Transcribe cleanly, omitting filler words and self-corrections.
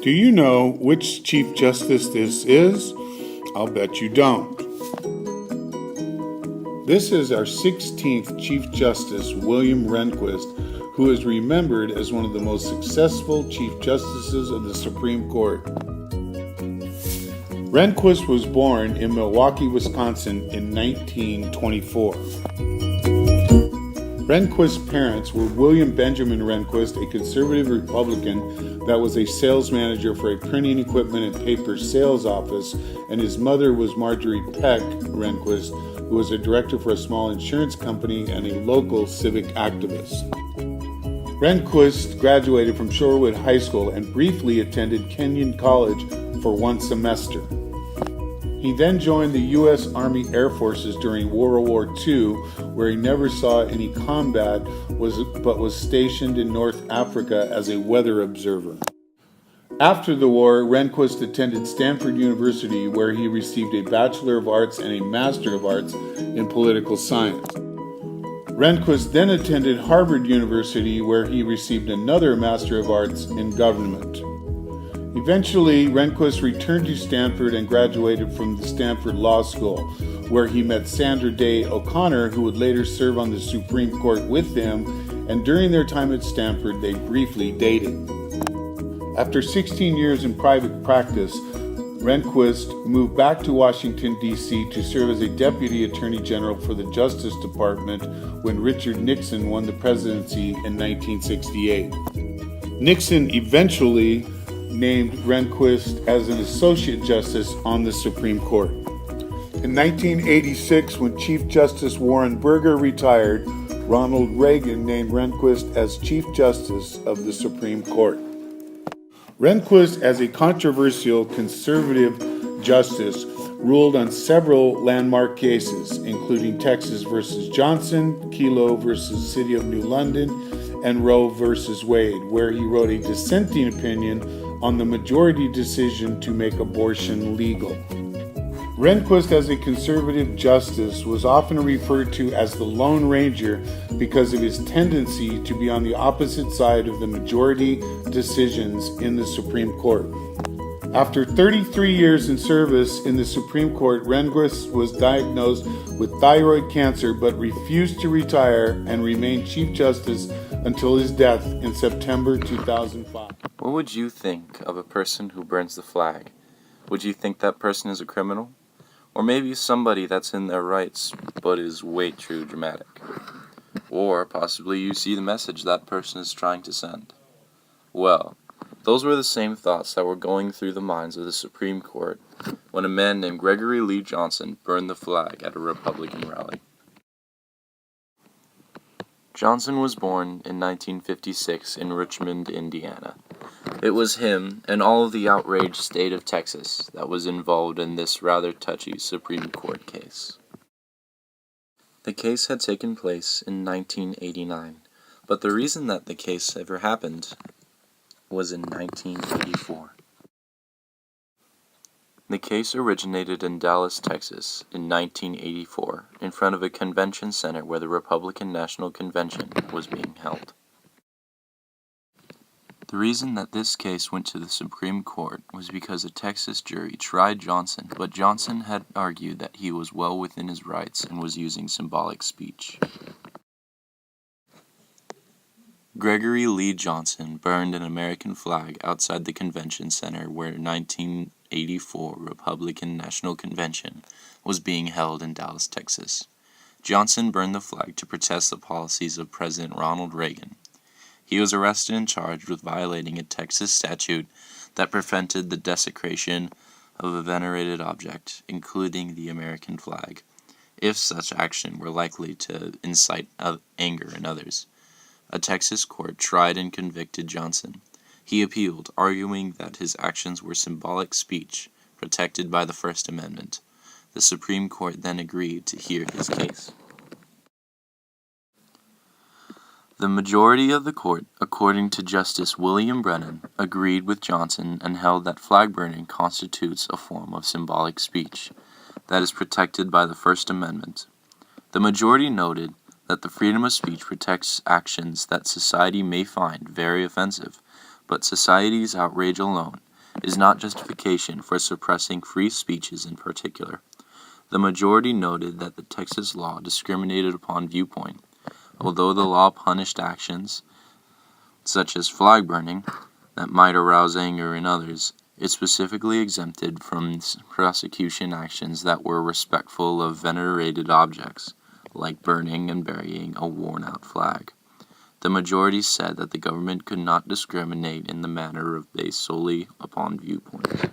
Do you know which Chief Justice this is? I'll bet you don't. This is our 16th Chief Justice, William Rehnquist, who is remembered as one of the most successful Chief Justices of the Supreme Court. Rehnquist was born in Milwaukee, Wisconsin in 1924. Rehnquist's parents were William Benjamin Rehnquist, a conservative Republican that was a sales manager for a printing equipment and paper sales office, and his mother was Marjorie Peck Rehnquist, who was a director for a small insurance company and a local civic activist. Rehnquist graduated from Shorewood High School and briefly attended Kenyon College for one semester. He then joined the U.S. Army Air Forces during World War II, where he never saw any combat, but was stationed in North Africa as a weather observer. After the war, Rehnquist attended Stanford University, where he received a Bachelor of Arts and a Master of Arts in Political Science. Rehnquist then attended Harvard University, where he received another Master of Arts in Government. Eventually, Rehnquist returned to Stanford and graduated from the Stanford Law School, where he met Sandra Day O'Connor, who would later serve on the Supreme Court with him, and during their time at Stanford, they briefly dated. After 16 years in private practice, Rehnquist moved back to Washington, D.C. to serve as a Deputy Attorney General for the Justice Department when Richard Nixon won the presidency in 1968. Nixon eventually named Rehnquist as an Associate Justice on the Supreme Court. In 1986, when Chief Justice Warren Burger retired, Ronald Reagan named Rehnquist as Chief Justice of the Supreme Court. Rehnquist, as a controversial conservative justice, ruled on several landmark cases, including Texas versus Johnson, Kelo versus City of New London, and Roe versus Wade, where he wrote a dissenting opinion on the majority decision to make abortion legal. Rehnquist, as a conservative justice, was often referred to as the Lone Ranger because of his tendency to be on the opposite side of the majority decisions in the Supreme Court. After 33 years in service in the Supreme Court, Rehnquist was diagnosed with thyroid cancer but refused to retire and remained Chief Justice until his death in September 2005. What would you think of a person who burns the flag? Would you think that person is a criminal? Or maybe somebody that's in their rights but is way too dramatic? Or possibly you see the message that person is trying to send? Well, those were the same thoughts that were going through the minds of the Supreme Court when a man named Gregory Lee Johnson burned the flag at a Republican rally. Johnson was born in 1956 in Richmond, Indiana. It was him and all of the outraged state of Texas that was involved in this rather touchy Supreme Court case. The case had taken place in 1989, but the reason that the case ever happened was in 1984. The case originated in Dallas, Texas in 1984 in front of a convention center where the Republican National Convention was being held. The reason that this case went to the Supreme Court was because a Texas jury tried Johnson, but Johnson had argued that he was well within his rights and was using symbolic speech. Gregory Lee Johnson burned an American flag outside the convention center where 1984 Republican National Convention was being held in Dallas, Texas. Johnson burned the flag to protest the policies of President Ronald Reagan. He was arrested and charged with violating a Texas statute that prevented the desecration of a venerated object, including the American flag, if such action were likely to incite anger in others. A Texas court tried and convicted Johnson. He appealed, arguing that his actions were symbolic speech protected by the First Amendment. The Supreme Court then agreed to hear his case. The majority of the court, according to Justice William Brennan, agreed with Johnson and held that flag burning constitutes a form of symbolic speech that is protected by the First Amendment. The majority noted that the freedom of speech protects actions that society may find very offensive, but society's outrage alone is not justification for suppressing free speeches in particular. The majority noted that the Texas law discriminated upon viewpoint. Although the law punished actions, such as flag burning, that might arouse anger in others, it specifically exempted from prosecution actions that were respectful of venerated objects, like burning and burying a worn-out flag. The majority said that the government could not discriminate in the matter of based solely upon viewpoint.